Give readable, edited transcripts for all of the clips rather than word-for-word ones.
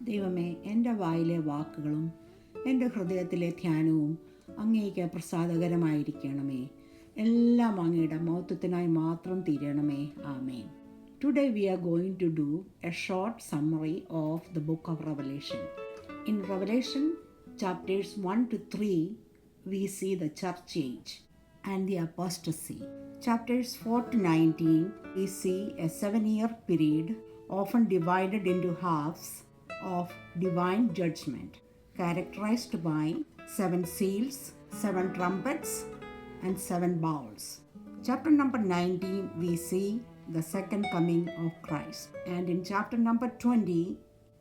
ദൈവമേ, എൻ്റെ വായിലെ വാക്കുകളും എൻ്റെ ഹൃദയത്തിലെ ധ്യാനവും അങ്ങേക്ക് പ്രസാദകരമായിരിക്കണമേ. എല്ലാം അങ്ങയുടെ മഹത്വത്തിനായി മാത്രം തീരണമേ. ആമേൻ. Today we are going to do a short summary of the book of Revelation. In Revelation chapters 1 to 3, we see the church age and the apostasy. Chapters 4 to 19, we see a 7-year period often divided into halves of divine judgment, characterized by 7 seals, 7 trumpets, and 7 bowls. Chapter number 19, we see the second coming of Christ. And in chapter number 20,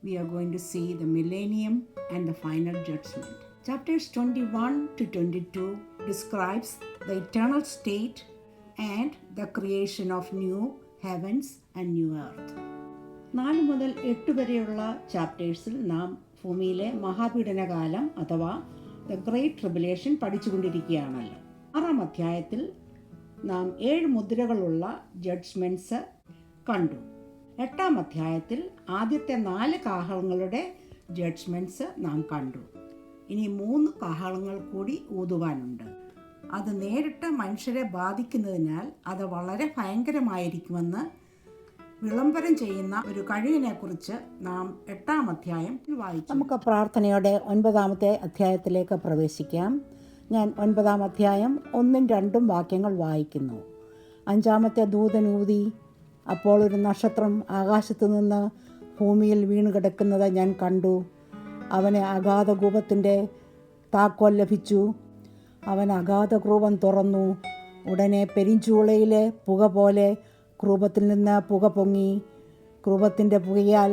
we are going to see the millennium and the final judgment. Chapters 21 to 22 describes the eternal state and the creation of new heavens and new earth. 4 മുതൽ 8 വരെയുള്ള ചാപ്റ്റേഴ്സിൽ നാം ഭൂമിയിലെ മഹാപീഡനകാലം അഥവാ the great tribulation പഠിച്ചുകൊണ്ടിരിക്കുകയാണല്ലോ. 6-ാം അധ്യായത്തിൽ നാം 7 മുദ്രകളുള്ള judgements കണ്ടു. 8-ാം അധ്യായത്തിൽ ആദ്യത്തെ 4 കാഹളങ്ങളുടെ ജഡ്ജ്മെൻറ്റ്സ് നാം കണ്ടു. ഇനി 3 കാഹളങ്ങൾ കൂടി ഊതുവാനുണ്ട്. അത് നേരിട്ട് മനുഷ്യരെ ബാധിക്കുന്നതിനാൽ അത് വളരെ ഭയങ്കരമായിരിക്കുമെന്ന് വിളംബരം ചെയ്യുന്ന ഒരു കഴിവിനെക്കുറിച്ച് നാം 8-ാം അധ്യായം വായിച്ചു. നമുക്ക് പ്രാർത്ഥനയോടെ 9-ാമത്തെ അധ്യായത്തിലേക്ക് പ്രവേശിക്കാം. ഞാൻ 9-ാം അധ്യായം 1-2 വാക്യങ്ങൾ വായിക്കുന്നു. 5-ാമത്തെ ദൂതൻ ഊതി, അപ്പോൾ ഒരു നക്ഷത്രം ആകാശത്തു നിന്ന് ഭൂമിയിൽ വീണ് കിടക്കുന്നത് ഞാൻ കണ്ടു. അവന് അഗാധകൂപത്തിൻ്റെ താക്കോൽ ലഭിച്ചു. അവൻ അഗാധകൂപം തുറന്നു. ഉടനെ പെരിഞ്ചൂളയിലെ പുക പോലെ ക്രൂപത്തിൽ നിന്ന് പുക പൊങ്ങി. ക്രൂപത്തിൻ്റെ പുകയാൽ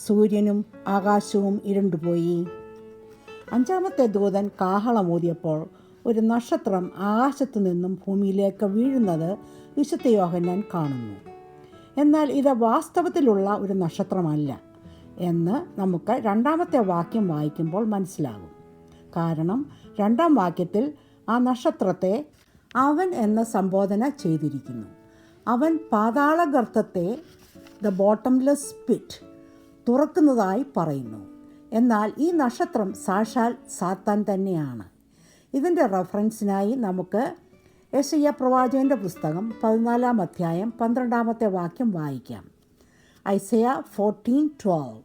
സൂര്യനും ആകാശവും ഇരുണ്ടുപോയി. 5-ാമത്തെ ദൂതൻ കാഹളമൂതിയപ്പോൾ ഒരു നക്ഷത്രം ആകാശത്തു നിന്നും ഭൂമിയിലേക്ക് വീഴുന്നത് വിശുദ്ധ യോഹന്നാൻ കാണുന്നു. എന്നാൽ ഇത് വാസ്തവത്തിലുള്ള ഒരു നക്ഷത്രമല്ല എന്ന് നമുക്ക് 2-ാമത്തെ വാക്യം വായിക്കുമ്പോൾ മനസ്സിലാകും. കാരണം 2-ാം വാക്യത്തിൽ ആ നക്ഷത്രത്തെ അവൻ എന്ന സംബോധന ചെയ്തിരിക്കുന്നു. അവൻ പാതാളഗർത്തത്തെ, ദ ബോട്ടംലെസ് പിറ്റ്, തുറക്കുന്നതായി പറയുന്നു. എന്നാൽ ഈ നക്ഷത്രം സാക്ഷാൽ സാത്താൻ തന്നെയാണ്. ഇതിൻ്റെ റെഫറൻസിനായി നമുക്ക് യെശയ്യാ പ്രവാചകൻ്റെ പുസ്തകം 14-ാം അധ്യായം 12-ാമത്തെ വാക്യം വായിക്കാം. ഐസയ 14:12.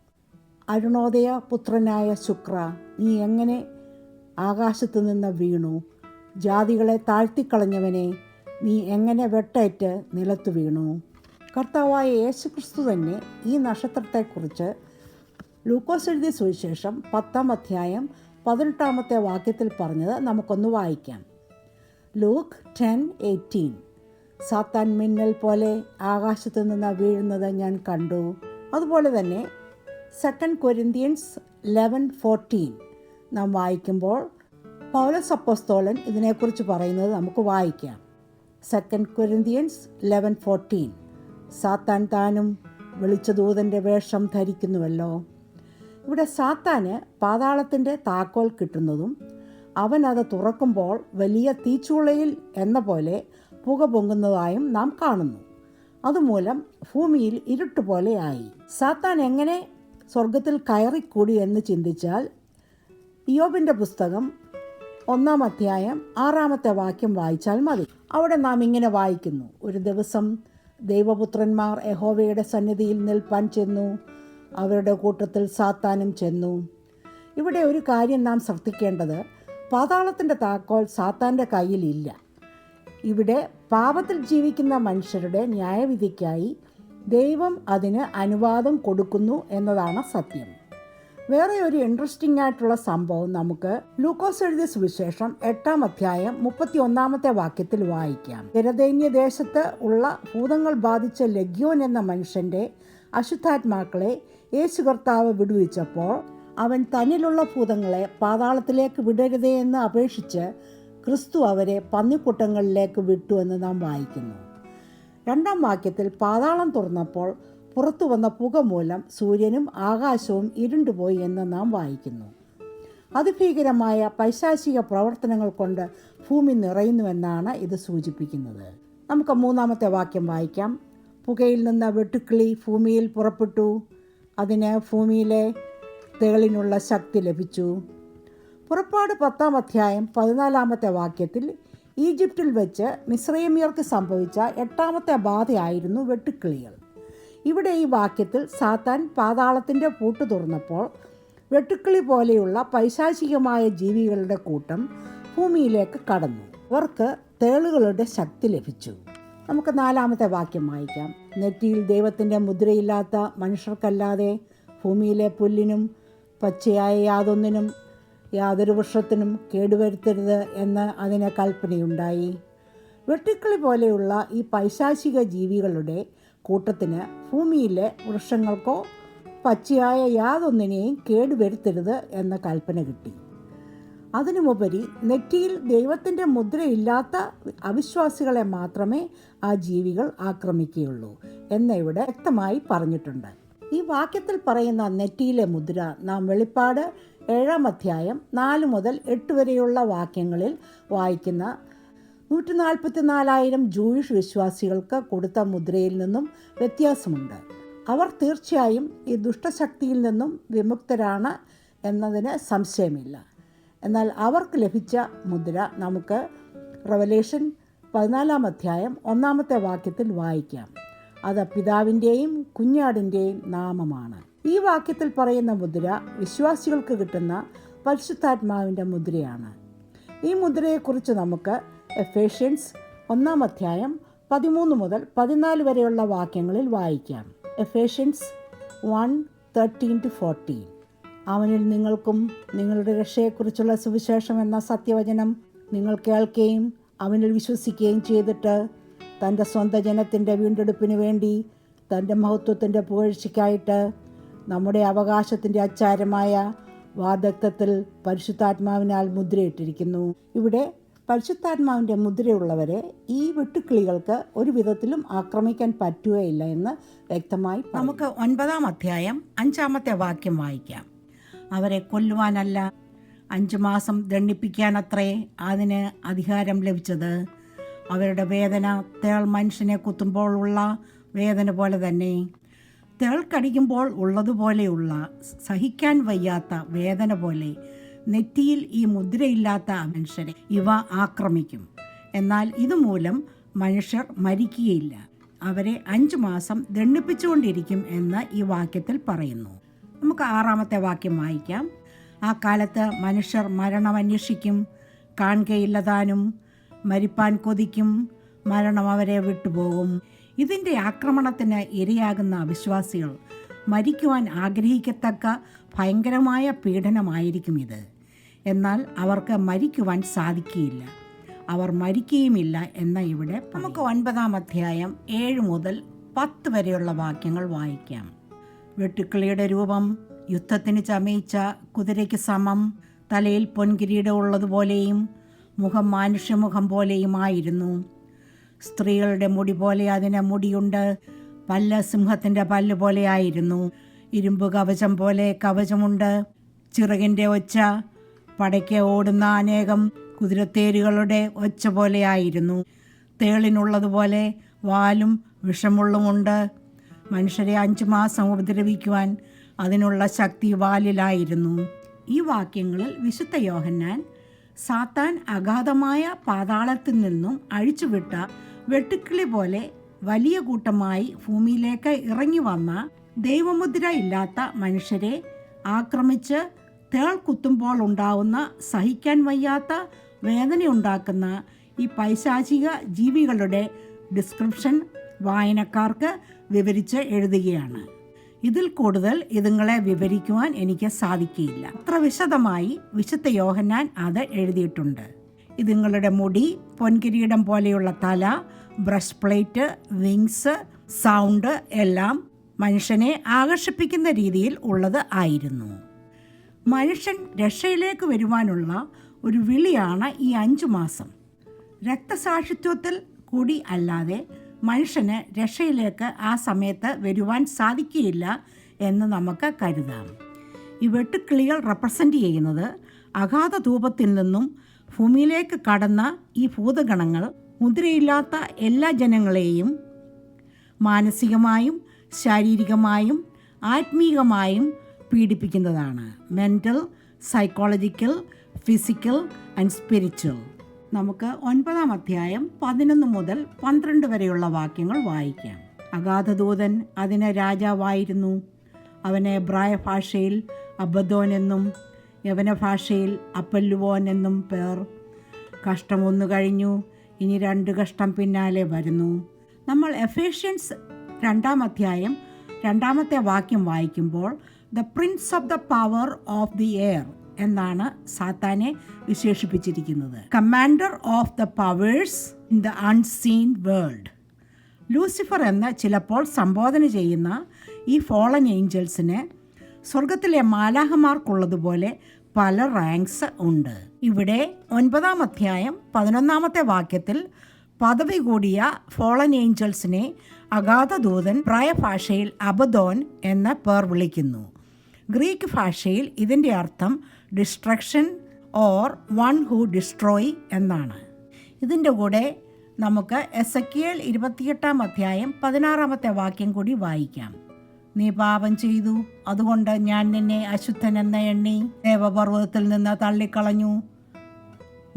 അരുണോദയ പുത്രനായ ശുക്ര, നീ എങ്ങനെ ആകാശത്തു നിന്ന് വീണു? ജാതികളെ താഴ്ത്തിക്കളഞ്ഞവനെ, നീ എങ്ങനെ വെട്ടേറ്റ് നിലത്തു വീണു? കർത്താവായ യേശുക്രിസ്തു തന്നെ ഈ നക്ഷത്രത്തെക്കുറിച്ച് ലൂക്കോസ് എഴുതിയ സുവിശേഷം 10-ാം അധ്യായം 18-ാമത്തെ വാക്യത്തിൽ പറഞ്ഞത് നമുക്കൊന്ന് വായിക്കാം. ലൂക്ക് 10:18. സാത്താൻ മിന്നൽ പോലെ ആകാശത്തു നിന്ന് വീഴുന്നത് ഞാൻ കണ്ടു. അതുപോലെ തന്നെ 2 കൊരിന്ത്യൻസ് 11:14 നാം വായിക്കുമ്പോൾ പൗലോസ് അപ്പോസ്തലൻ ഇതിനെക്കുറിച്ച് പറയുന്നത് നമുക്ക് വായിക്കാം. 2 കൊരിന്ത്യൻസ് 11:14. സാത്താൻ താനും വെളിച്ചദൂതൻ്റെ വേഷം ധരിക്കുന്നുവല്ലോ. ഇവിടെ സാത്താന് പാതാളത്തിൻ്റെ താക്കോൽ കിട്ടുന്നതും അവൻ അത് തുറക്കുമ്പോൾ വലിയ തീച്ചൂളയിൽ എന്ന പോലെ പുക പൊങ്ങുന്നതായും നാം കാണുന്നു. അതുമൂലം ഭൂമിയിൽ ഇരുട്ടുപോലെയായി. സാത്താൻ എങ്ങനെ സ്വർഗത്തിൽ കയറിക്കൂടി എന്ന് ചിന്തിച്ചാൽ ഇയ്യോബിൻ്റെ പുസ്തകം 1-ാം അധ്യായം 6-ാമത്തെ വാക്യം വായിച്ചാൽ മതി. അവിടെ നാം ഇങ്ങനെ വായിക്കുന്നു: ഒരു ദിവസം ദൈവപുത്രന്മാർ യഹോവയുടെ സന്നിധിയിൽ നിൽപ്പാൻ ചെന്നു. അവരുടെ കൂട്ടത്തിൽ സാത്താനും ചെന്നു. ഇവിടെ ഒരു കാര്യം നാം ശ്രദ്ധിക്കേണ്ടത്, പാതാളത്തിൻ്റെ താക്കോൽ സാത്താൻ്റെ കയ്യിലില്ല. ഇവിടെ പാപത്തിൽ ജീവിക്കുന്ന മനുഷ്യരുടെ ന്യായവിധിക്കായി ദൈവം അതിന് അനുവാദം കൊടുക്കുന്നു എന്നതാണ് സത്യം. വേറെ ഒരു ഇൻട്രസ്റ്റിംഗ് ആയിട്ടുള്ള സംഭവം നമുക്ക് ലൂക്കോസ് എഴുതിയ സുവിശേഷം 8-ാം അധ്യായം 31-ാമത്തെ വാക്യത്തിൽ വായിക്കാം. ഗരദേന്യ ദേശത്ത് ഉള്ള ഭൂതങ്ങൾ ബാധിച്ച ലഗ്യോൻ എന്ന മനുഷ്യൻ്റെ അശുദ്ധാത്മാക്കളെ യേശു കർത്താവ് വിടുവിച്ചപ്പോൾ അവൻ തന്നിലുള്ള ഭൂതങ്ങളെ പാതാളത്തിലേക്ക് വിടരുതേ എന്ന് അപേക്ഷിച്ച് ക്രിസ്തു അവരെ പന്നിക്കൂട്ടങ്ങളിലേക്ക് വിട്ടു എന്ന് നാം വായിക്കുന്നു. 2-ാം വാക്യത്തിൽ പാതാളം തുറന്നപ്പോൾ പുറത്തു വന്ന പുക മൂലം സൂര്യനും ആകാശവും ഇരുണ്ടുപോയി എന്ന് നാം വായിക്കുന്നു. അതിഭീകരമായ പൈശാചിക പ്രവർത്തനങ്ങൾ കൊണ്ട് ഭൂമി നിറയുന്നുവെന്നാണ് ഇത് സൂചിപ്പിക്കുന്നത്. നമുക്ക് 3-ാമത്തെ വാക്യം വായിക്കാം. പുകയിൽ നിന്ന് വെട്ടുക്കിളി ഭൂമിയിൽ പുറപ്പെട്ടു. അതിന് ഭൂമിയിലെ തേളിനുള്ള ശക്തി ലഭിച്ചു. പുറപ്പാട് 10-ാം അധ്യായം 14-ാമത്തെ വാക്യത്തിൽ ഈജിപ്തിൽ വെച്ച് മിസ്രൈമ്യർക്ക് സംഭവിച്ച 8-ാമത്തെ ബാധയായിരുന്നു വെട്ടുക്കിളികൾ. ഇവിടെ ഈ വാക്യത്തിൽ സാത്താൻ പാതാളത്തിൻ്റെ പൂട്ട് തുറന്നപ്പോൾ വെട്ടുക്കിളി പോലെയുള്ള പൈശാചികമായ ജീവികളുടെ കൂട്ടം ഭൂമിയിലേക്ക് കടന്നു. അവർക്ക് തേളുകളുടെ ശക്തി ലഭിച്ചു. നമുക്ക് 4-ാമത്തെ വാക്യം വായിക്കാം. നെറ്റിയിൽ ദൈവത്തിൻ്റെ മുദ്രയില്ലാത്ത മനുഷ്യർക്കല്ലാതെ ഭൂമിയിലെ പുല്ലിനും പച്ചയായ യാതൊന്നിനും യാതൊരു വൃക്ഷത്തിനും കേടുവരുത്തരുത് എന്ന് അതിന് കൽപ്പനയുണ്ടായി. വെട്ടുക്കിളി പോലെയുള്ള ഈ പൈശാചിക ജീവികളുടെ കൂട്ടത്തിന് ഭൂമിയിലെ വൃക്ഷങ്ങൾക്കോ പച്ചയായ യാതൊന്നിനെയും കേടുവരുത്തരുത് എന്ന കൽപ്പന കിട്ടി. അതിനുമുപരി നെറ്റിയിൽ ദൈവത്തിൻ്റെ മുദ്രയില്ലാത്ത അവിശ്വാസികളെ മാത്രമേ ആ ജീവികൾ ആക്രമിക്കുകയുള്ളൂ എന്ന് ഇവിടെ വ്യക്തമായി പറഞ്ഞിട്ടുണ്ട്. ഈ വാക്യത്തിൽ പറയുന്ന നെറ്റിയിലെ മുദ്ര നാം വെളിപ്പാട് 7-ാം അധ്യായം 4 മുതൽ 8 വരെയുള്ള വാക്യങ്ങളിൽ വായിക്കുന്ന 144,000 ജൂയിഷ് വിശ്വാസികൾക്ക് കൊടുത്ത മുദ്രയിൽ നിന്നും വ്യത്യാസമുണ്ട്. അവർ തീർച്ചയായും ഈ ദുഷ്ടശക്തിയിൽ നിന്നും വിമുക്തരാണ് എന്നതിന് സംശയമില്ല. എന്നാൽ അവർക്ക് ലഭിച്ച മുദ്ര നമുക്ക് റെവലേഷൻ 14-ാം അധ്യായം 1-ാമത്തെ വാക്യത്തിൽ വായിക്കാം. അത് പിതാവിൻ്റെയും കുഞ്ഞാടിൻ്റെയും നാമമാണ്. ഈ വാക്യത്തിൽ പറയുന്ന മുദ്ര വിശ്വാസികൾക്ക് കിട്ടുന്ന പരിശുദ്ധാത്മാവിൻ്റെ മുദ്രയാണ്. ഈ മുദ്രയെക്കുറിച്ച് നമുക്ക് എഫേഷ്യൻസ് 1-ാം അധ്യായം 13 മുതൽ 14 വരെയുള്ള വാക്യങ്ങളിൽ വായിക്കാം. എഫേഷ്യൻസ് 1:13-14. അവനിൽ നിങ്ങൾക്കും നിങ്ങളുടെ രക്ഷയെക്കുറിച്ചുള്ള സുവിശേഷം എന്ന സത്യവചനം നിങ്ങൾ കേൾക്കുകയും അവനിൽ വിശ്വസിക്കുകയും ചെയ്തിട്ട് തൻ്റെ സ്വന്തം ജനത്തിൻ്റെ വീണ്ടെടുപ്പിന് വേണ്ടി തൻ്റെ മഹത്വത്തിൻ്റെ പുകഴ്ചയ്ക്കായിട്ട് നമ്മുടെ അവകാശത്തിൻ്റെ അച്ചാരമായ വാഗ്ദത്തത്തിൽ പരിശുദ്ധാത്മാവിനാൽ മുദ്രയിട്ടിരിക്കുന്നു. ഇവിടെ പരിശുദ്ധാത്മാവിൻ്റെ മുദ്രയുള്ളവരെ ഈ വെട്ടുക്കിളികൾക്ക് ഒരു വിധത്തിലും ആക്രമിക്കാൻ പറ്റുകയില്ല എന്ന് വ്യക്തമായി. നമുക്ക് 9-ാം അധ്യായം 5-ാമത്തെ വാക്യം വായിക്കാം. അവരെ കൊല്ലുവാനല്ല 5 മാസം ദണ്ഡിപ്പിക്കാനത്രേ അതിന് അധികാരം ലഭിച്ചത്. അവരുടെ വേദന തേൾ മനുഷ്യനെ കുത്തുമ്പോൾ ഉള്ള വേദന പോലെ തന്നെ, തേൾ കടിക്കുമ്പോൾ ഉള്ളതുപോലെയുള്ള സഹിക്കാൻ വയ്യാത്ത വേദന പോലെ നെറ്റിയിൽ ഈ മുദ്രയില്ലാത്ത മനുഷ്യരെ ഇവ ആക്രമിക്കും. എന്നാൽ ഇതുമൂലം മനുഷ്യർ മരിക്കുകയില്ല. അവരെ 5 മാസം ദണ്ഡിപ്പിച്ചുകൊണ്ടിരിക്കും എന്ന് ഈ വാക്യത്തിൽ പറയുന്നു. നമുക്ക് 6-ാമത്തെ വാക്യം വായിക്കാം. ആ കാലത്ത് മനുഷ്യർ മരണം അന്വേഷിക്കും, കാണുകയില്ലതാനും. മരിപ്പാൻ കൊതിക്കും, മരണം അവരെ വിട്ടുപോകും. ഇതിൻ്റെ ആക്രമണത്തിന് ഇരയാകുന്ന അവിശ്വാസികൾ മരിക്കുവാൻ ആഗ്രഹിക്കത്തക്ക ഭയങ്കരമായ പീഡനമായിരിക്കും ഇത്. എന്നാൽ അവർക്ക് മരിക്കുവാൻ സാധിക്കുകയില്ല, അവർ മരിക്കുകയുമില്ല എന്ന ഇവിടെ നമുക്ക് 9-ാം അധ്യായം 7 മുതൽ 10 വരെയുള്ള വാക്യങ്ങൾ വായിക്കാം. വെട്ടുക്കിളിയുടെ രൂപം യുദ്ധത്തിന് ചമയിച്ച കുതിരയ്ക്ക് സമം, തലയിൽ പൊൻകിരീടം ഉള്ളതുപോലെയും മുഖം മാനുഷ്യമുഖം പോലെയുമായിരുന്നു. സ്ത്രീകളുടെ മുടി പോലെ അതിന് മുടിയുണ്ട്, പല്ല് സിംഹത്തിൻ്റെ പല്ല് പോലെയായിരുന്നു. ഇരുമ്പ് കവചം പോലെ കവചമുണ്ട്. ചിറകിൻ്റെ ഒച്ച പടയ്ക്ക് ഓടുന്ന അനേകം കുതിരത്തേരുകളുടെ ഒച്ച പോലെയായിരുന്നു. തേളിനുള്ളതുപോലെ വാലും വിഷമുള്ളുമുണ്ട്. മനുഷ്യരെ 5 മാസം ഉപദ്രവിക്കുവാൻ അതിനുള്ള ശക്തി വാലിലായിരുന്നു. ഈ വാക്യങ്ങളിൽ വിശുദ്ധ യോഹന്നാൻ സാത്താൻ അഗാധമായ പാതാളത്തിൽ നിന്നും അഴിച്ചുവിട്ട വെട്ടുക്കിളി പോലെ വലിയ കൂട്ടമായി ഭൂമിയിലേക്ക് ഇറങ്ങി വന്ന ദൈവമുദ്ര ഇല്ലാത്ത മനുഷ്യരെ ആക്രമിച്ച് തേൾ കുത്തുമ്പോൾ ഉണ്ടാവുന്ന സഹിക്കാൻ വയ്യാത്ത വേദനയുണ്ടാക്കുന്ന ഈ പൈശാചിക ജീവികളുടെ ഡിസ്ക്രിപ്ഷൻ വായനക്കാർക്ക് വിവരിച്ച് എഴുതുകയാണ്. ഇതിൽ കൂടുതൽ ഇതുങ്ങളെ വിവരിക്കുവാൻ എനിക്ക് സാധിക്കില്ല. അത്ര വിശദമായി വിശുദ്ധ യോഹന്നാൻ അത് എഴുതിയിട്ടുണ്ട്. ഇതുങ്ങളുടെ മുടി, പൊൻകിരീടം പോലെയുള്ള തല, ബ്രസ്റ്റ് പ്ലേറ്റ്, വിങ്സ്, സൗണ്ട് എല്ലാം മനുഷ്യനെ ആകർഷിപ്പിക്കുന്ന രീതിയിൽ ഉള്ളത് ആയിരുന്നു. മനുഷ്യൻ രക്ഷയിലേക്ക് വരുവാനുള്ള ഒരു വിളിയാണ് ഈ 5 മാസം. രക്തസാക്ഷിത്വത്തിൽ കൂടി അല്ലാതെ മനുഷ്യന് രക്ഷയിലേക്ക് ആ സമയത്ത് വരുവാൻ സാധിക്കുകയില്ല എന്ന് നമുക്ക് കരുതാം. ഈ വെട്ടുക്കിളികൾ റെപ്രസെൻ്റ് ചെയ്യുന്നത് അഗാധ ധൂപത്തിൽ നിന്നും ഭൂമിയിലേക്ക് കടന്ന ഈ ഭൂതഗണങ്ങൾ മുദ്രയില്ലാത്ത എല്ലാ ജനങ്ങളെയും മാനസികമായും ശാരീരികമായും ആത്മീകമായും പീഡിപ്പിക്കുന്നതാണ്. Mental, psychological, physical and spiritual. നമുക്ക് 9-ാം അധ്യായം 11 മുതൽ 12 വരെയുള്ള വാക്യങ്ങൾ വായിക്കാം. അഗാധദൂതൻ അതിന് രാജാവായിരുന്നു. അവന് എബ്രായ ഭാഷയിൽ അബദ്ദോൻ എന്നും യവന ഭാഷയിൽ അപ്പല്ലുവോൻ എന്നും പേർ. കഷ്ടം 1 കഴിഞ്ഞു, ഇനി 2 കഷ്ടം പിന്നാലെ വരുന്നു. നമ്മൾ എഫേഷ്യൻസ് 2-ാം അധ്യായം 2-ാമത്തെ വാക്യം വായിക്കുമ്പോൾ the prince of the power of the air എന്നാണ് സാത്താനെ വിശേഷിപ്പിച്ചിരിക്കുന്നത്. Commander of the powers in the unseen world. Lucifer എന്ന് ചിലപ്പോൾ സംബോധന ചെയ്യുന്ന ഈ ഫോളൻ ഏഞ്ചൽസിന് സ്വർഗത്തിലെ മാലാഹമാർക്കുള്ളതുപോലെ പല റാങ്ക്സ് ഉണ്ട്. ഇവിടെ 9-ാം അധ്യായം 11-ാമത്തെ വാക്യത്തിൽ പദവി കൂടിയ ഫോളൻ ഏഞ്ചൽസിനെ അഗാധദൂതൻ പ്രായഭാഷയിൽ അബദോൻ എന്ന പേർ വിളിക്കുന്നു. ഗ്രീക്ക് ഭാഷയിൽ ഇതിൻ്റെ അർത്ഥം destruction or one who destroy എന്നാണ്. ഇതിൻ്റെ കൂടെ നമുക്ക് എസെക്കിയേൽ 28-ാം അധ്യായം 16-ാമത്തെ വാക്യം കൂടി വായിക്കാം. നീ പാപം ചെയ്തു, അതുകൊണ്ട് ഞാൻ നിന്നെ അശുദ്ധനെന്ന് എണ്ണി ദേവപർവ്വതത്തിൽ നിന്ന് തള്ളിക്കളഞ്ഞു.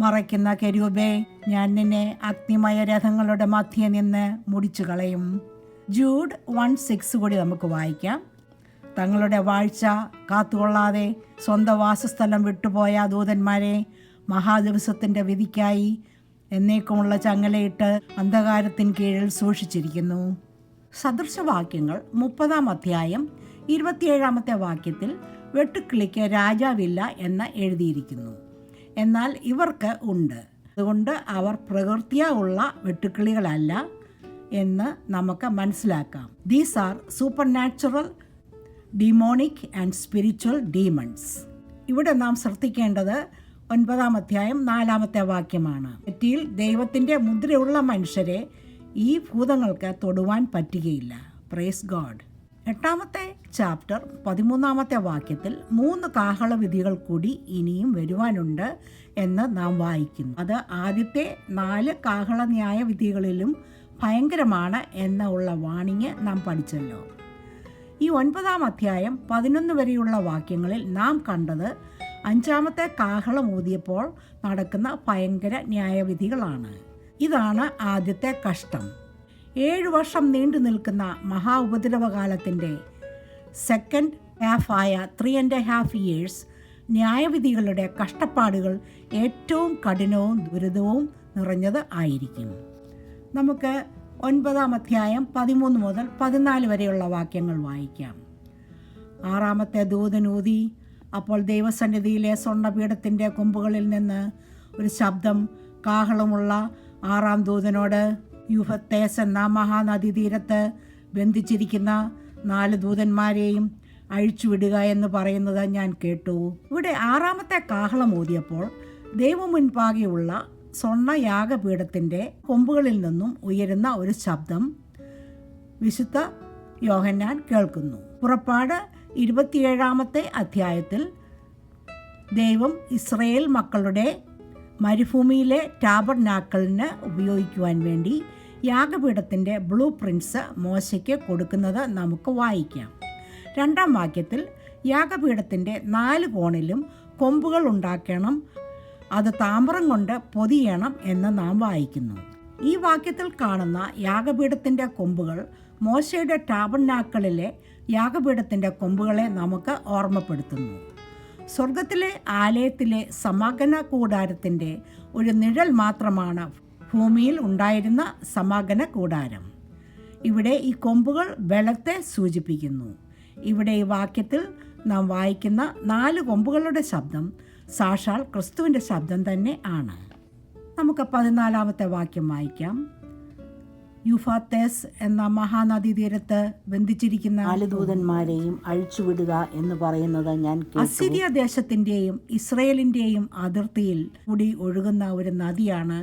മറയ്ക്കുന്ന കെരൂബേ, ഞാൻ നിന്നെ അഗ്നിമയ രഥങ്ങളുടെ മധ്യേ നിന്ന് മുടിച്ചു കളയും. ജൂഡ് 1:6 കൂടി നമുക്ക് വായിക്കാം. തങ്ങളുടെ വാഴ്ച കാത്തുകൊള്ളാതെ സ്വന്തം വാസസ്ഥലം വിട്ടുപോയ ദൂതന്മാരെ മഹാദിവസത്തിൻ്റെ വിധിക്കായി എന്നേക്കുമുള്ള ചങ്ങലയിട്ട് അന്ധകാരത്തിന് കീഴിൽ സൂക്ഷിച്ചിരിക്കുന്നു. സദൃശവാക്യങ്ങൾ 30-ാം അധ്യായം 27-ാമത്തെ വാക്യത്തിൽ വെട്ടുക്കിളിക്ക് രാജാവില്ല എന്ന് എഴുതിയിരിക്കുന്നു. എന്നാൽ ഇവർക്ക് ഉണ്ട്. അതുകൊണ്ട് അവർ പ്രകൃത്യാ ഉള്ള വെട്ടുക്കിളികളല്ല എന്ന് നമുക്ക് മനസ്സിലാക്കാം. These are super natural, demonic and spiritual demons. ഇവിടെ നാം ശ്രദ്ധിക്കേണ്ടത് 9-ാം അധ്യായം 4-ാമത്തെ വാക്യമാണ്. നെറ്റിയിൽ ദൈവത്തിൻ്റെ മുദ്രയുള്ള മനുഷ്യരെ ഈ ഭൂതങ്ങൾക്ക് തൊടുവാൻ പറ്റുകയില്ല. Praise God. 8-ാമത്തെ ചാപ്റ്റർ 13-ാമത്തെ വാക്യത്തിൽ 3 കാഹളവിധികൾ കൂടി ഇനിയും വരുവാനുണ്ട് എന്ന് നാം വായിക്കുന്നു. അത് ആദ്യത്തെ 4 കാഹള ന്യായവിധികളിലും ഭയങ്കരമാണ് എന്നുള്ള വാണിങ് നാം പഠിച്ചല്ലോ. ഈ 9-ാം അധ്യായം 11 വരെയുള്ള വാക്യങ്ങളിൽ നാം കണ്ടത് 5-ാമത്തെ കാഹളം ഊതിയപ്പോൾ നടക്കുന്ന ഭയങ്കര ന്യായവിധികളാണ്. ഇതാണ് ആദ്യത്തെ കഷ്ടം. 7 വർഷം നീണ്ടു നിൽക്കുന്ന മഹാ ഉപദ്രവകാലത്തിൻ്റെ സെക്കൻഡ് ഹാഫായ 3.5 years ന്യായവിധികളുടെ കഷ്ടപ്പാടുകൾ ഏറ്റവും കഠിനവും ദുരിതവും നിറഞ്ഞത് ആയിരിക്കും. നമുക്ക് 9-ാം അധ്യായം 13 മുതൽ 14 വരെയുള്ള വാക്യങ്ങൾ വായിക്കാം. 6-ാമത്തെ ദൂതൻ ഊതി. അപ്പോൾ ദൈവസന്നിധിയിലെ സ്വർണ്ണപീഠത്തിൻ്റെ കൊമ്പുകളിൽ നിന്ന് ഒരു ശബ്ദം കാഹളമുള്ള 6-ാം ദൂതനോട്, യൂഫത്തേസ് എന്ന മഹാനദീതീരത്ത് ബന്ധിച്ചിരിക്കുന്ന 4 ദൂതന്മാരെയും അഴിച്ചുവിടുക എന്ന് പറയുന്നത് ഞാൻ കേട്ടു. ഇവിടെ 6-ാമത്തെ കാഹളം ഊതിയപ്പോൾ ദൈവമുൻപാകെയുള്ള സ്വർണ്ണ യാഗപീഠത്തിൻ്റെ കൊമ്പുകളിൽ നിന്നും ഉയരുന്ന ഒരു ശബ്ദം വിശുദ്ധ യോഹന്നാൻ കേൾക്കുന്നു. പുറപ്പാട് 27-ാമത്തെ അധ്യായത്തിൽ ദൈവം ഇസ്രയേൽ മക്കളുടെ മരുഭൂമിയിലെ ടാബർനാക്കിളിന് ഉപയോഗിക്കുവാൻ വേണ്ടി യാഗപീഠത്തിൻ്റെ ബ്ലൂ പ്രിൻസ് മോശയ്ക്ക് കൊടുക്കുന്നത് നമുക്ക് വായിക്കാം. 2-ാം വാക്യത്തിൽ യാഗപീഠത്തിൻ്റെ 4 കോണിലും കൊമ്പുകൾ ഉണ്ടാക്കണം, അത് താമ്രം കൊണ്ട് പൊതിയണം എന്ന് നാം വായിക്കുന്നു. ഈ വാക്യത്തിൽ കാണുന്ന യാഗപീഠത്തിൻ്റെ കൊമ്പുകൾ മോശയുടെ ടാബർനാക്കിളിലെ യാഗപീഠത്തിൻ്റെ കൊമ്പുകളെ നമുക്ക് ഓർമ്മപ്പെടുത്തുന്നു. സ്വർഗത്തിലെ ആലയത്തിലെ സമാഗമന കൂടാരത്തിൻ്റെ ഒരു നിഴൽ മാത്രമാണ് ഭൂമിയിൽ ഉണ്ടായിരുന്ന സമാഗമന കൂടാരം. ഇവിടെ ഈ കൊമ്പുകൾ ബലത്തെ സൂചിപ്പിക്കുന്നു. ഇവിടെ ഈ വാക്യത്തിൽ നാം വായിക്കുന്ന 4 കൊമ്പുകളുടെ ശബ്ദം സാക്ഷാൽ ക്രിസ്തുവിൻ്റെ ശബ്ദം തന്നെ ആണ്. നമുക്ക് 14-ാമത്തെ വാക്യം വായിക്കാം. യൂഫാത്തേസ് എന്ന മഹാനദീതീരത്ത് ബന്ധിച്ചിരിക്കുന്ന 4 ദൂതന്മാരെയും അഴിച്ചുവിടുക എന്ന് പറയുന്നത് ഞാൻ കേട്ടു. അസിരിയ ദേശത്തിൻ്റെയും ഇസ്രയേലിൻ്റെയും അതിർത്തിയിൽ കൂടി ഒഴുകുന്ന ഒരു നദിയാണ്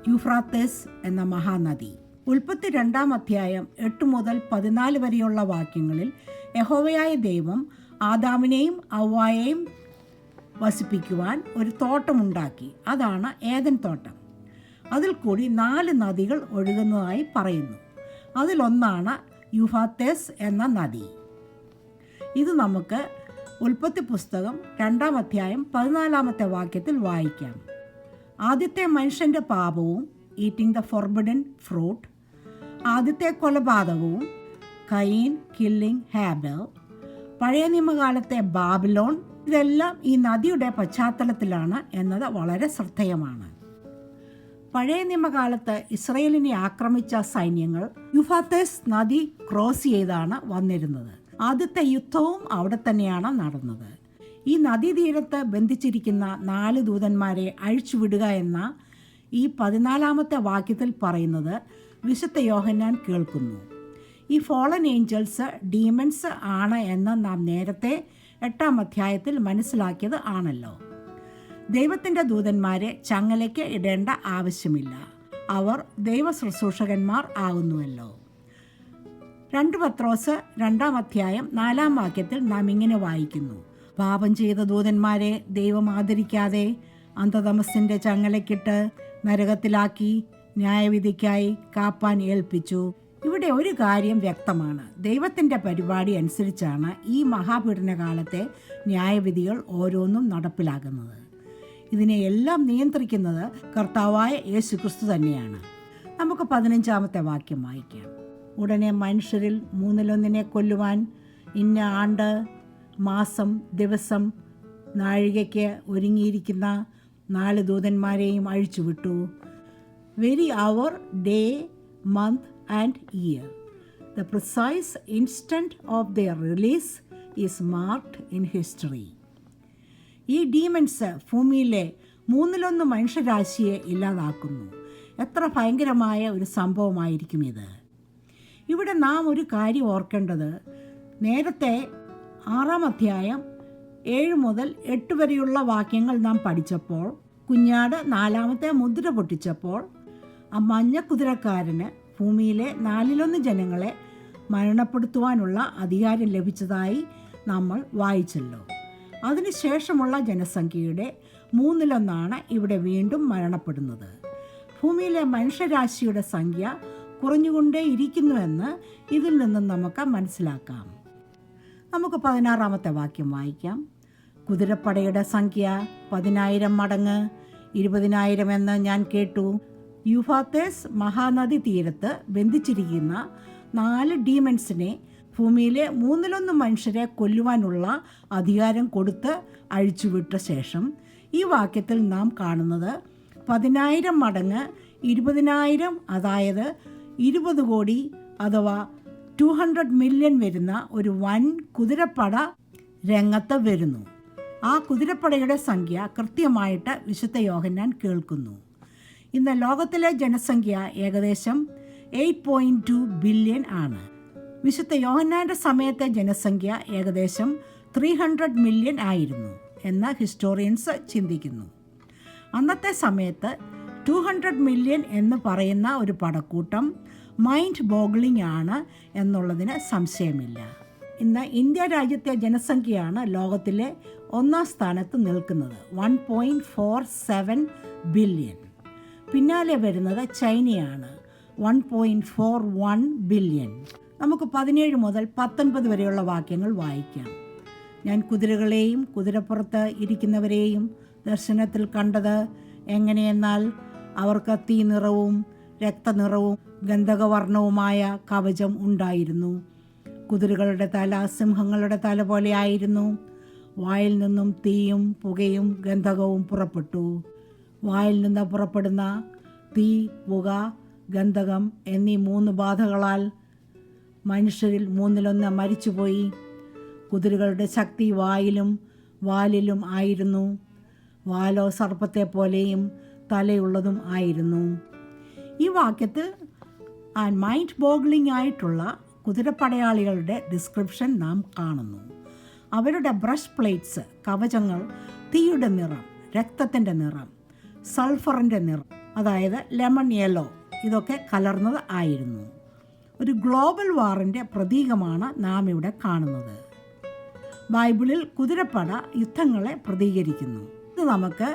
യൂഫ്രാത്തേസ് എന്ന മഹാനദി. ഉൽപ്പത്തി 2-ാം അധ്യായം 8 മുതൽ 14 വരെയുള്ള വാക്യങ്ങളിൽ യഹോവയായ ദൈവം ആദാമിനെയും ഹവ്വായെയും വസിപ്പിക്കുവാൻ ഒരു തോട്ടമുണ്ടാക്കി. അതാണ് ഏദൻ തോട്ടം. അതിൽ കൂടി 4 നദികൾ ഒഴുകുന്നതായി പറയുന്നു. അതിലൊന്നാണ് യൂഫ്രാത്തേസ് എന്ന നദി. ഇത് നമുക്ക് ഉൽപ്പത്തി പുസ്തകം 2-ാം അധ്യായം 14-ാമത്തെ വാക്യത്തിൽ വായിക്കാം. ആദ്യത്തെ മനുഷ്യൻ്റെ പാപവും, ഈറ്റിംഗ് ദ ഫോർബിഡൻ ഫ്രൂട്ട്, ആദ്യത്തെ കൊലപാതകവും, കയീൻ കില്ലിംഗ് ഹാബെൽ, പഴയ നിയമകാലത്തെ ബാബിലോൺ, ഇതെല്ലാം ഈ നദിയുടെ പശ്ചാത്തലത്തിലാണ് എന്നത് വളരെ ശ്രദ്ധേയമാണ്. പഴയ നിയമകാലത്ത് ഇസ്രയേലിനെ ആക്രമിച്ച സൈന്യങ്ങൾ യൂഫ്രട്ടീസ് നദി ക്രോസ് ചെയ്താണ് വന്നിരുന്നത്. ആദ്യത്തെ യുദ്ധവും അവിടെ തന്നെയാണ് നടന്നത്. ഈ നദീതീരത്ത് ബന്ധിച്ചിരിക്കുന്ന 4 ദൂതന്മാരെ അഴിച്ചുവിടുക എന്ന ഈ 14-ാമത്തെ വാക്യത്തിൽ പറയുന്നത് വിശുദ്ധ യോഹന്നാൻ കേൾക്കുന്നു. ഈ ഫോളൻ ഏഞ്ചൽസ് ഡീമൻസ് ആണ് എന്ന് നാം നേരത്തെ 8-ാം അധ്യായത്തിൽ മനസ്സിലാക്കിയത് ആണല്ലോ. ദൈവത്തിൻ്റെ ദൂതന്മാരെ ചങ്ങലയ്ക്ക് ഇടേണ്ട ആവശ്യമില്ല. അവർ ദൈവ ശുശ്രൂഷകന്മാർ ആകുന്നുവല്ലോ. 2 പത്രോസ് 2-ാം അധ്യായം 4-ാം വാക്യത്തിൽ നാം ഇങ്ങനെ വായിക്കുന്നു: പാപം ചെയ്ത ദൂതന്മാരെ ദൈവം ആദരിക്കാതെ അന്ധതമസിൻ്റെ ചങ്ങലയ്ക്കിട്ട് നരകത്തിലാക്കി ന്യായവിധിക്കായി കാപ്പാൻ ഏൽപ്പിച്ചു. ഇവിടെ ഒരു കാര്യം വ്യക്തമാണ്. ദൈവത്തിൻ്റെ പരിപാടി അനുസരിച്ചാണ് ഈ മഹാപീഡനകാലത്തെ ന്യായവിധികൾ ഓരോന്നും നടപ്പിലാകുന്നത്. ഇതിനെ എല്ലാം നിയന്ത്രിക്കുന്നത് കർത്താവായ യേശുക്രിസ്തു തന്നെയാണ്. നമുക്ക് 15-ാമത്തെ വാക്യം വായിക്കാം. ഉടനെ മനുഷ്യരിൽ 1/3 കൊല്ലുവാൻ ഇന്ന ആണ്ട്, മാസം, ദിവസം, നാഴികയ്ക്ക് ഒരുങ്ങിയിരിക്കുന്ന 4 ദൂതന്മാരെയും അഴിച്ചുവിട്ടു. Very hour, day, month and year. The precise instant of their release is marked in history. ഈ ഡീമൻസ് ഭൂമിയിലെ 1/3 മനുഷ്യരാശിയെ ഇല്ലാതാക്കുന്നു. എത്ര ഭയങ്കരമായ ഒരു സംഭവമായിരിക്കും ഇത്. ഇവിടെ നാം ഒരു കാര്യം ഓർക്കേണ്ടത്, നേരത്തെ 6-ാം അധ്യായം 7 മുതൽ 8 വരെയുള്ള വാക്യങ്ങൾ നാം പഠിച്ചപ്പോൾ, കുഞ്ഞാട് 4-ാമത്തെ മുദ്ര പൊട്ടിച്ചപ്പോൾ ആ മഞ്ഞ കുതിരക്കാരന് ഭൂമിയിലെ 4/1 ജനങ്ങളെ മരണപ്പെടുത്തുവാനുള്ള അധികാരം ലഭിച്ചതായി നമ്മൾ വായിച്ചല്ലോ. അതിനുശേഷമുള്ള ജനസംഖ്യയുടെ 1/3 ഇവിടെ വീണ്ടും മരണപ്പെടുന്നത്. ഭൂമിയിലെ മനുഷ്യരാശിയുടെ സംഖ്യ കുറഞ്ഞുകൊണ്ടേയിരിക്കുന്നുവെന്ന് ഇതിൽ നിന്നും നമുക്ക് മനസ്സിലാക്കാം. നമുക്ക് 16-ാമത്തെ വാക്യം വായിക്കാം. കുതിരപ്പടയുടെ സംഖ്യ 10,000 മടങ്ങ് 20,000 എന്ന് ഞാൻ കേട്ടു. യൂഫ്രട്ടീസ് മഹാനദി തീരത്ത് ബന്ധിച്ചിരിക്കുന്ന 4 ഡീമൻസിനെ ഭൂമിയിലെ 1/3 മനുഷ്യരെ കൊല്ലുവാനുള്ള അധികാരം കൊടുത്ത് അഴിച്ചുവിട്ട ശേഷം ഈ വാക്യത്തിൽ നാം കാണുന്നത് 10,000 മടങ്ങ് 20,000, അതായത് 20 കോടി അഥവാ 200 മില്യൺ വരുന്ന ഒരു വൻ കുതിരപ്പട രംഗത്ത് വരുന്നു. ആ കുതിരപ്പടയുടെ സംഖ്യ കൃത്യമായിട്ട് വിശുദ്ധ യോഹന്നാൻ കേൾക്കുന്നു. ഇന്ന് ലോകത്തിലെ ജനസംഖ്യ ഏകദേശം 8.2 ബില്യൺ ആണ്. വിശുദ്ധ യോഹന്നാൻ്റെ സമയത്തെ ജനസംഖ്യ ഏകദേശം 300 മില്യൺ ആയിരുന്നു എന്ന് ഹിസ്റ്റോറിയൻസ് ചിന്തിക്കുന്നു. അന്നത്തെ സമയത്ത് 200 മില്യൺ എന്ന് പറയുന്ന ഒരു പടക്കൂട്ടം മൈൻഡ് ബോഗ്ലിംഗ് ആണ് എന്നുള്ളതിന് സംശയമില്ല. ഇന്ന് ഇന്ത്യ രാജ്യത്തെ ജനസംഖ്യയാണ് ലോകത്തിലെ 1-ാം സ്ഥാനത്ത് നിൽക്കുന്നത്, 1.47 ബില്യൺ. പിന്നാലെ വരുന്നത് ചൈനയാണ്, 1.41 ബില്യൺ. നമുക്ക് 17 മുതൽ 19 വരെയുള്ള വാക്യങ്ങൾ വായിക്കാം. ഞാൻ കുതിരകളെയും കുതിരപ്പുറത്ത് ഇരിക്കുന്നവരെയും ദർശനത്തിൽ കണ്ടത് എങ്ങനെയെന്നാൽ, അവർക്ക് തീ നിറവും രക്തനിറവും ഗന്ധകവർണവുമായ കവചം ഉണ്ടായിരുന്നു. കുതിരകളുടെ തല സിംഹങ്ങളുടെ തല പോലെ ആയിരുന്നു. വായിൽ നിന്നും തീയും പുകയും ഗന്ധകവും പുറപ്പെട്ടു. വായിൽ നിന്ന് പുറപ്പെടുന്ന തീ, പുക, ഗന്ധകം എന്നീ 3 ബാധകളാൽ മനുഷ്യരിൽ 1/3 മരിച്ചുപോയി. കുതിരകളുടെ ശക്തി വായിലും വാലിലും ആയിരുന്നു. വാലോ സർപ്പത്തെ പോലെയും തലയുള്ളതും ആയിരുന്നു. ഈ വാക്യത്തിൽ മൈൻഡ് ബോഗ്ലിംഗ് ആയിട്ടുള്ള കുതിരപ്പടയാളികളുടെ ഡിസ്ക്രിപ്ഷൻ നാം കാണുന്നു. അവരുടെ ബ്രഷ് പ്ലേറ്റ്സ്, കവചങ്ങൾ, തീയുടെ നിറം, രക്തത്തിൻ്റെ നിറം, സൾഫറിൻ്റെ നിറം, അതായത് ലെമൺ യെല്ലോ, ഇതൊക്കെ കലർന്നത് ആയിരുന്നു. ഒരു ഗ്ലോബൽ വാറിൻ്റെ പ്രതീകമാണ് നാം ഇവിടെ കാണുന്നത്. ബൈബിളിൽ കുതിരപ്പട യുദ്ധങ്ങളെ പ്രതികരിക്കുന്നു. ഇത് നമുക്ക്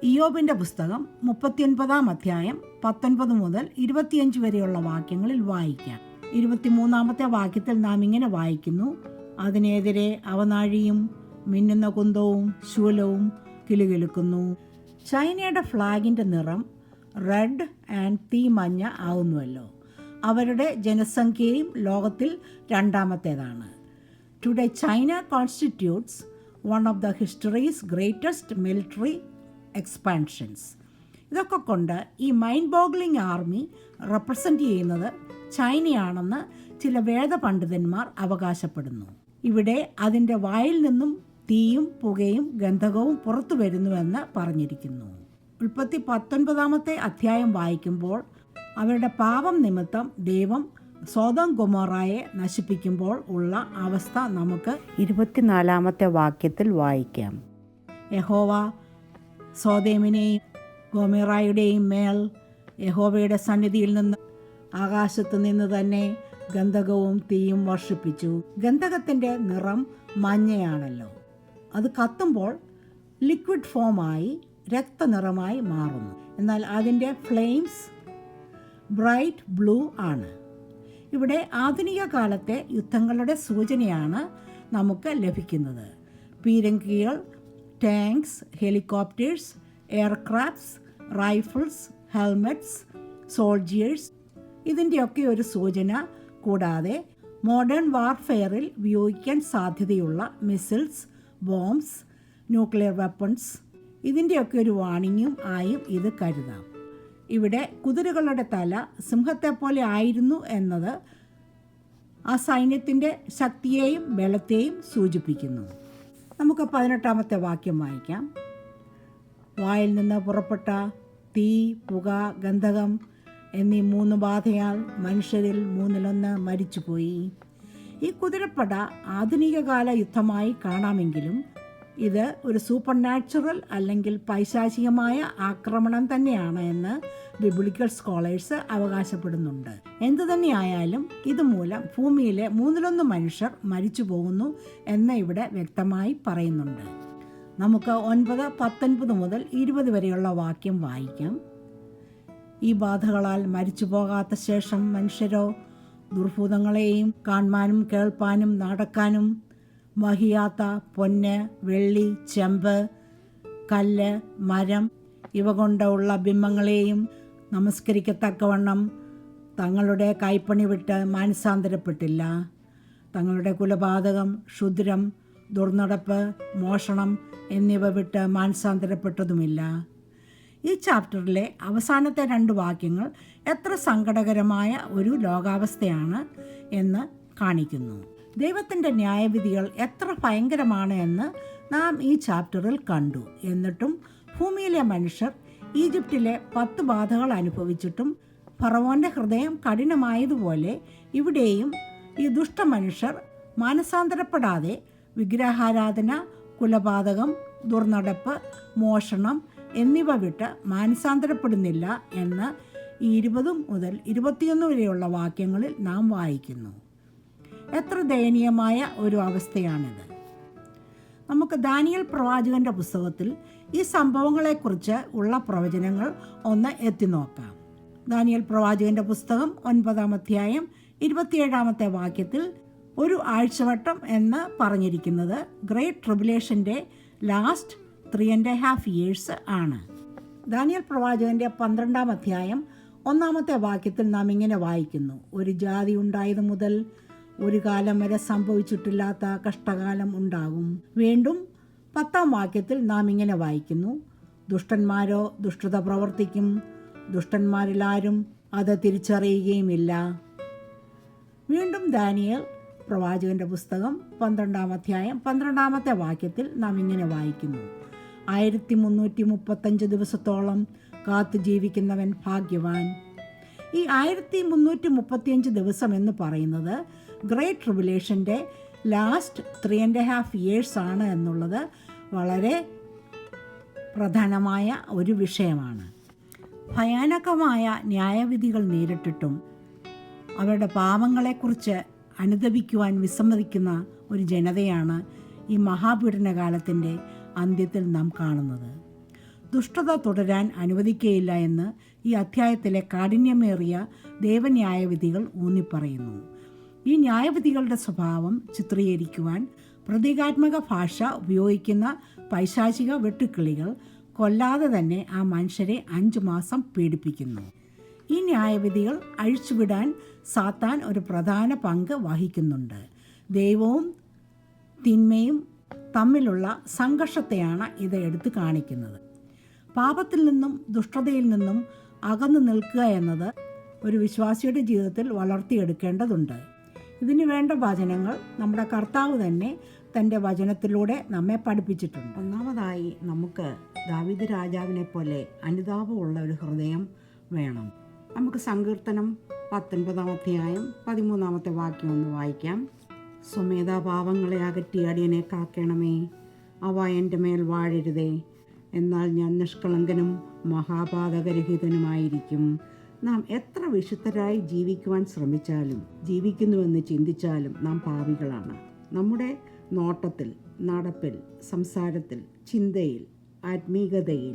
ഇയ്യോബിൻ്റെ പുസ്തകം 39-ാം അധ്യായം 19 മുതൽ 25 വരെയുള്ള വാക്യങ്ങളിൽ വായിക്കാം. 23-ാമത്തെ വാക്യത്തിൽ നാം ഇങ്ങനെ വായിക്കുന്നു: അതിനെതിരെ അവനാഴിയും മിന്നുന്ന കുന്തവും ശൂലവും കിലുകിലുക്കുന്നു. ചൈനയുടെ ഫ്ലാഗിൻ്റെ നിറം റെഡ് ആൻഡ് തീമഞ്ഞ ആവുന്നുവല്ലോ. അവരുടെ ജനസംഖ്യയും ലോകത്തിൽ രണ്ടാമത്തേതാണ്. Today China constitutes one of the history's greatest military expansions. ഇതൊക്കെ കൊണ്ട് ഈ മൈൻഡ് ബോഗ്ലിംഗ് ആർമി റെപ്രസെൻ്റ് ചെയ്യുന്നത് ചൈനയാണെന്ന് ചില വേദപണ്ഡിതന്മാർ അവകാശപ്പെടുന്നു. ഇവിടെ അതിൻ്റെ വായിൽ നിന്നും തീയും പുകയും ഗന്ധകവും പുറത്തു വരുന്നുവെന്ന് പറഞ്ഞിരിക്കുന്നു. ഉൽപ്പത്തി 19 അധ്യായം വായിക്കുമ്പോൾ അവരുടെ പാപം നിമിത്തം ദൈവം സോദോം ഗൊമോറയെ നശിപ്പിക്കുമ്പോൾ ഉള്ള അവസ്ഥ നമുക്ക് 24 വാക്യത്തിൽ വായിക്കാം. യഹോവ സോദോമിനെയും ഗൊമോറയുടെയും മേൽ യഹോവയുടെ സന്നിധിയിൽ നിന്ന് ആകാശത്ത് നിന്ന് തന്നെ ഗന്ധകവും തീയും വർഷിപ്പിച്ചു. ഗന്ധകത്തിൻ്റെ നിറം മഞ്ഞയാണല്ലോ. അത് കത്തുമ്പോൾ ലിക്വിഡ് ഫോമായി രക്തനിറമായി മാറുന്നു. എന്നാൽ അതിൻ്റെ ഫ്ലെയിംസ് ബ്രൈറ്റ് ബ്ലൂ ആണ്. ഇവിടെ ആധുനിക കാലത്തെ യുദ്ധങ്ങളുടെ സൂചനയാണ് നമുക്ക് ലഭിക്കുന്നത്. പീരങ്കികൾ, tanks, helicopters, aircrafts, rifles, helmets, soldiers, ഇതിൻ്റെയൊക്കെ ഒരു സൂചന. കൂടാതെ മോഡേൺ വാർഫെയറിൽ ഉപയോഗിക്കാൻ സാധ്യതയുള്ള മിസിൽസ്, ബോംബ്സ്, ന്യൂക്ലിയർ വെപ്പൺസ്, ഇതിൻ്റെയൊക്കെ ഒരു വാണിംഗും ആയും ഇത് കരുതാം. ഇവിടെ കുതിരകളുടെ തല സിംഹത്തെപ്പോലെ ആയിരുന്നു എന്നത് ആ സൈന്യത്തിൻ്റെ ശക്തിയെയും ബലത്തെയും സൂചിപ്പിക്കുന്നു. നമുക്ക് 18 വാക്യം വായിക്കാം. വായിൽ നിന്ന് പുറപ്പെട്ട തീ, പുക, ഗന്ധകം എന്നീ 3 ബാധയാൽ മനുഷ്യരിൽ 1/3 മരിച്ചുപോയി. ഈ കുതിരപ്പട ആധുനിക കാല യുദ്ധമായി കാണാമെങ്കിലും ഇത് ഒരു സൂപ്പർ നാച്ചുറൽ അല്ലെങ്കിൽ പൈശാചികമായ ആക്രമണം തന്നെയാണ് എന്ന് ബിബ്ലിക്കൽ സ്കോളേഴ്സ് അവകാശപ്പെടുന്നുണ്ട്. എന്തുതന്നെയായാലും ഇതുമൂലം ഭൂമിയിലെ 1/3 മനുഷ്യർ മരിച്ചു പോകുന്നു എന്ന് ഇവിടെ വ്യക്തമായി പറയുന്നുണ്ട്. നമുക്ക് 9, 19 മുതൽ 20 വരെയുള്ള വാക്യം വായിക്കാം. ഈ ബാധകളാൽ മരിച്ചു പോകാത്ത ശേഷം മനുഷ്യരോ ദുർഭൂതങ്ങളെയും കാണാനും കേൾപ്പാനും നടക്കാനും വഹിയാത്ത പൊന്ന്, വെള്ളി, ചെമ്പ്, കല്ല്, മരം ഇവ കൊണ്ടുള്ള ബിംബങ്ങളെയും നമസ്കരിക്കത്തക്കവണ്ണം തങ്ങളുടെ കൈപ്പണി വിട്ട് മാനസാന്തരപ്പെട്ടില്ല. തങ്ങളുടെ കുലപാതകം, ക്ഷുദ്രം, ദുർനടപ്പ്, മോഷണം എന്നിവ വിട്ട് മാനസാന്തരപ്പെട്ടതുമില്ല. ഈ ചാപ്റ്ററിലെ അവസാനത്തെ 2 വാക്യങ്ങൾ എത്ര സങ്കടകരമായ ഒരു ലോകാവസ്ഥയാണ് എന്ന് കാണിക്കുന്നു. ദൈവത്തിൻ്റെ ന്യായവിധികൾ എത്ര ഭയങ്കരമാണ് എന്ന് നാം ഈ ചാപ്റ്ററിൽ കണ്ടു. എന്നിട്ടും ഭൂമിയിലെ മനുഷ്യർ ഈജിപ്തിലെ 10 ബാധകൾ അനുഭവിച്ചിട്ടും ഫറവോൻ്റെ ഹൃദയം കഠിനമായതുപോലെ ഇവിടെയും ഈ ദുഷ്ടമനുഷ്യർ മാനസാന്തരപ്പെടാതെ വിഗ്രഹാരാധന, കുലപാതകം, ദുർനടപ്പ്, മോഷണം എന്നിവ വിട്ട് മാനസാന്തരപ്പെടുന്നില്ല എന്ന് ഈ 20 മുതൽ 21 വരെയുള്ള വാക്യങ്ങളിൽ നാം വായിക്കുന്നു. എത്ര ദയനീയമായ ഒരു അവസ്ഥയാണിത്. നമുക്ക് ദാനിയേൽ പ്രവാചകൻ്റെ പുസ്തകത്തിൽ ഈ സംഭവങ്ങളെക്കുറിച്ച് ഉള്ള പ്രവചനങ്ങൾ ഒന്ന് എത്തിനോക്കാം. ദാനിയേൽ പ്രവാചകൻ്റെ പുസ്തകം 9 അധ്യായം 27 വാക്യത്തിൽ ഒരു ആഴ്ചവട്ടം എന്ന് പറഞ്ഞിരിക്കുന്നത് ഗ്രേറ്റ് ട്രിബുലേഷൻ്റെ ലാസ്റ്റ് 3.5 years ആണ്. ദാനിയേൽ പ്രവാചകൻ്റെ 12 അധ്യായം 1 വാക്യത്തിൽ നാം ഇങ്ങനെ വായിക്കുന്നു. ഒരു ജാതി ഉണ്ടായത് മുതൽ ഒരു കാലം വരെ സംഭവിച്ചിട്ടില്ലാത്ത കഷ്ടകാലം ഉണ്ടാകും. വീണ്ടും 10 വാക്യത്തിൽ നാം ഇങ്ങനെ വായിക്കുന്നു. ദുഷ്ടന്മാരോ ദുഷ്ടത പ്രവർത്തിക്കും, ദുഷ്ടന്മാരിലാരും അത് തിരിച്ചറിയുകയുമില്ല. വീണ്ടും ദാനിയേൽ പ്രവാചകൻ്റെ പുസ്തകം 12 അധ്യായം 12 വാക്യത്തിൽ നാം ഇങ്ങനെ വായിക്കുന്നു. 1335 ദിവസത്തോളം കാത്തു ജീവിക്കുന്നവൻ ഭാഗ്യവാൻ. ഈ 1335 ദിവസം എന്ന് പറയുന്നത് ഗ്രേറ്റ് ട്രിബുലേഷൻ്റെ ലാസ്റ്റ് 3.5 years ആണ് എന്നുള്ളത് വളരെ പ്രധാനമായ ഒരു വിഷയമാണ്. ഭയാനകമായ ന്യായവിധികൾ നേരിട്ടിട്ടും അവരുടെ പാപങ്ങളെക്കുറിച്ച് അനുതപിക്കുവാൻ വിസമ്മതിക്കുന്ന ഒരു ജനതയാണ് ഈ മഹാപീഡനകാലത്തിൻ്റെ അന്ത്യത്തിൽ നാം കാണുന്നത്. ദുഷ്ടത തുടരാൻ അനുവദിക്കുകയില്ല എന്ന് ഈ അധ്യായത്തിലെ കാഠിന്യമേറിയ ദൈവന്യായവിധികൾ ഊന്നിപ്പറയുന്നു. ഈ ന്യായവിധികളുടെ സ്വഭാവം ചിത്രീകരിക്കുവാൻ പ്രതീകാത്മക ഭാഷ ഉപയോഗിക്കുന്ന പൈശാചിക വെട്ടുക്കിളികൾ കൊല്ലാതെ തന്നെ ആ മനുഷ്യരെ 5 മാസം പീഡിപ്പിക്കുന്നു. ഈ ന്യായവിധികൾ അഴിച്ചുവിടാൻ സാത്താൻ ഒരു പ്രധാന പങ്ക് വഹിക്കുന്നുണ്ട്. ദൈവവും തിന്മയും തമ്മിലുള്ള സംഘർഷത്തെയാണ് ഇത് എടുത്തു കാണിക്കുന്നത്. പാപത്തിൽ നിന്നും ദുഷ്ടതയിൽ നിന്നും അകന്നു നിൽക്കുക എന്നത് ഒരു വിശ്വാസിയുടെ ജീവിതത്തിൽ വളർത്തിയെടുക്കേണ്ടതുണ്ട്. ഇതിനു വേണ്ട വചനങ്ങൾ നമ്മുടെ കർത്താവ് തന്നെ തൻ്റെ വചനത്തിലൂടെ നമ്മെ പഠിപ്പിച്ചിട്ടുണ്ട്. ഒന്നാമതായി നമുക്ക് ദാവീദ് രാജാവിനെ പോലെ അനുതാപമുള്ള ഒരു ഹൃദയം വേണം. നമുക്ക് സങ്കീർത്തനം 19 അധ്യായം 13 വാക്യം ഒന്ന് വായിക്കാം. സ്വമേധാപാവങ്ങളെ അകറ്റി അടിയനെ കാക്കണമേ, അവ എൻ്റെ മേൽ വാഴരുതേ, എന്നാൽ ഞാൻ നിഷ്കളങ്കനും മഹാപാതകരഹിതനുമായിരിക്കും. നാം എത്ര വിശുദ്ധരായി ജീവിക്കുവാൻ ശ്രമിച്ചാലും ജീവിക്കുന്നുവെന്ന് ചിന്തിച്ചാലും നാം പാപികളാണ്. നമ്മുടെ നോട്ടത്തിൽ, നടപ്പിൽ, സംസാരത്തിൽ, ചിന്തയിൽ, ആത്മീകതയിൽ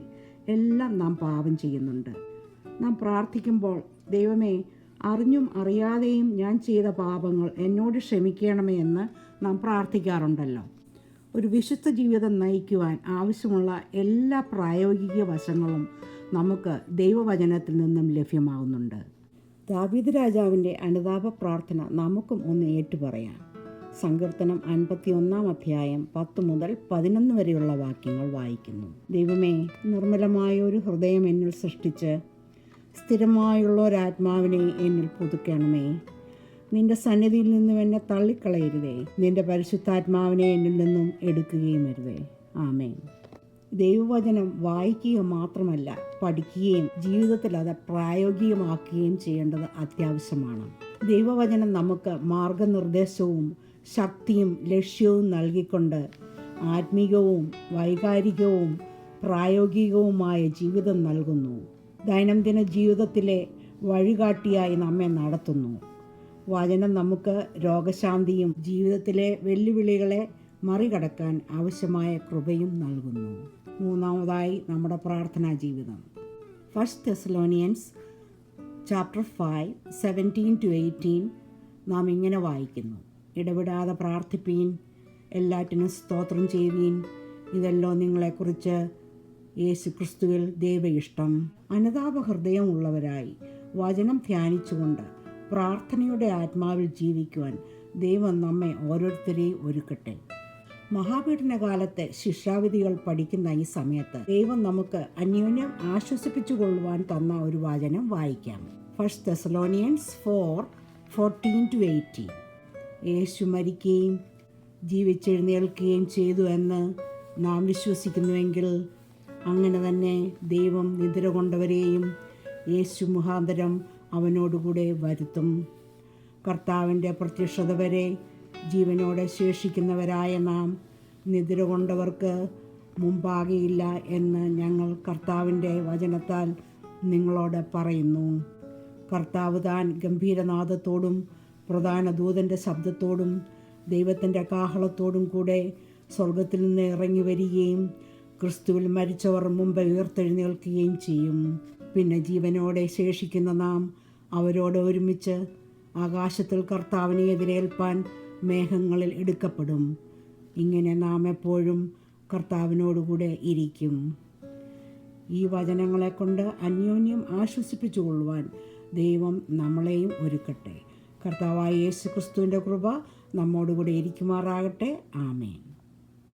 എല്ലാം നാം പാപം ചെയ്യുന്നുണ്ട്. നാം പ്രാർത്ഥിക്കുമ്പോൾ ദൈവമേ, അറിഞ്ഞും അറിയാതെയും ഞാൻ ചെയ്ത പാപങ്ങൾ എന്നോട് ക്ഷമിക്കണമേ എന്ന് നാം പ്രാർത്ഥിക്കാറുണ്ടല്ലോ. ഒരു വിശുദ്ധ ജീവിതം നയിക്കുവാൻ ആവശ്യമുള്ള എല്ലാ പ്രായോഗിക വശങ്ങളും നമുക്ക് ദൈവവചനത്തിൽ നിന്നും ലഭ്യമാകുന്നുണ്ട്. ദാവീദ് രാജാവിൻ്റെ അനുതാപ പ്രാർത്ഥന നമുക്കും ഒന്ന് ഏറ്റുപറയാം. സങ്കീർത്തനം 51 അധ്യായം 10 മുതൽ 11 വരെയുള്ള വാക്യങ്ങൾ വായിക്കുന്നു. ദൈവമേ, നിർമ്മലമായ ഒരു ഹൃദയം എന്നിൽ സൃഷ്ടിച്ച് സ്ഥിരമായുള്ള ഒരാത്മാവിനെ എന്നിൽ പുതുക്കണമേ. നിന്റെ സന്നിധിയിൽ നിന്നും എന്നെ തള്ളിക്കളയരുതേ, നിന്റെ പരിശുദ്ധാത്മാവിനെ എന്നിൽ നിന്നും എടുക്കുകയും അരുതേ. ആമേൻ. ദൈവവചനം വായിക്കുക മാത്രമല്ല, പഠിക്കുകയും ജീവിതത്തിൽ അത് പ്രായോഗികമാക്കുകയും ചെയ്യേണ്ടത് അത്യാവശ്യമാണ്. ദൈവവചനം നമുക്ക് മാർഗനിർദ്ദേശവും ശക്തിയും ലക്ഷ്യവും നൽകിക്കൊണ്ട് ആത്മീകവും വൈകാരികവും പ്രായോഗികവുമായ ജീവിതം നൽകുന്നു. ദൈനംദിന ജീവിതത്തിലെ വഴികാട്ടിയായി നമ്മെ നടത്തുന്നു. വചനം നമുക്ക് രോഗശാന്തിയും ജീവിതത്തിലെ വെല്ലുവിളികളെ മറികടക്കാൻ ആവശ്യമായ കൃപയും നൽകുന്നു. മൂന്നാമതായി നമ്മുടെ പ്രാർത്ഥനാ ജീവിതം. 1 തെസ്സലോനിയൻസ് ചാപ്റ്റർ 5 17-18 നാം ഇങ്ങനെ വായിക്കുന്നു. ഇടവിടാതെ പ്രാർത്ഥിപ്പീൻ, എല്ലാറ്റിനും സ്തോത്രം ചെയ്യുവീൻ, ഇതല്ലോ നിങ്ങളെക്കുറിച്ച് യേശു ക്രിസ്തുവിൽ ദൈവ ഇഷ്ടം. അനുതാപ ഹൃദയമുള്ളവരായി വചനം ധ്യാനിച്ചുകൊണ്ട് പ്രാർത്ഥനയുടെ ആത്മാവിൽ ജീവിക്കുവാൻ ദൈവം നമ്മെ ഓരോരുത്തരെയും ഒരുക്കട്ടെ. മഹാപീഡനകാലത്തെ ശിക്ഷാവിധികൾ പഠിക്കുന്ന ഈ സമയത്ത് ദൈവം നമുക്ക് അന്യോന്യം ആശ്വസിപ്പിച്ചുകൊള്ളുവാൻ തന്ന ഒരു വചനം വായിക്കാം. 1 തെസ്സലോനിയൻസ് 4:14-18. യേശു മരിക്കുകയും ജീവിച്ചെഴുന്നേൽക്കുകയും ചെയ്തു എന്ന് നാം വിശ്വസിക്കുന്നുവെങ്കിൽ അങ്ങനെ തന്നെ ദൈവം നിദ്ര കൊണ്ടവരെയും യേശു മുഖാന്തരം അവനോടുകൂടെ വരുത്തും. കർത്താവിൻ്റെ പ്രത്യക്ഷത വരെ ജീവനോടെ ശേഷിക്കുന്നവരായ നാം നിദ്ര കൊണ്ടവർക്ക് മുമ്പാകെയില്ല എന്ന് ഞങ്ങൾ കർത്താവിൻ്റെ വചനത്താൽ നിങ്ങളോട് പറയുന്നു. കർത്താവ് താൻ ഗംഭീരനാദത്തോടും പ്രധാന ദൂതൻ്റെ ശബ്ദത്തോടും ദൈവത്തിൻ്റെ കാഹളത്തോടും കൂടെ സ്വർഗത്തിൽ നിന്ന് ഇറങ്ങി വരികയും ക്രിസ്തുവിൽ മരിച്ചവർ മുമ്പ് ഉയർത്തെഴുന്നേൽക്കുകയും ചെയ്യും. പിന്നെ ജീവനോടെ ശേഷിക്കുന്ന നാം അവരോട് ഒരുമിച്ച് ആകാശത്തിൽ കർത്താവിനെ എതിരേൽപ്പാൻ മേഘങ്ങളിൽ എടുക്കപ്പെടും. ഇങ്ങനെ നാം എപ്പോഴും കർത്താവിനോടുകൂടെ ഇരിക്കും. ഈ വചനങ്ങളെ കൊണ്ട് അന്യോന്യം ആശ്വസിപ്പിച്ചുകൊള്ളുവാൻ ദൈവം നമ്മളെയും ഒരുക്കട്ടെ. കർത്താവായ യേശു ക്രിസ്തുവിൻ്റെ കൃപ നമ്മോടുകൂടെ ഇരിക്കുമാറാകട്ടെ. ആമേൻ.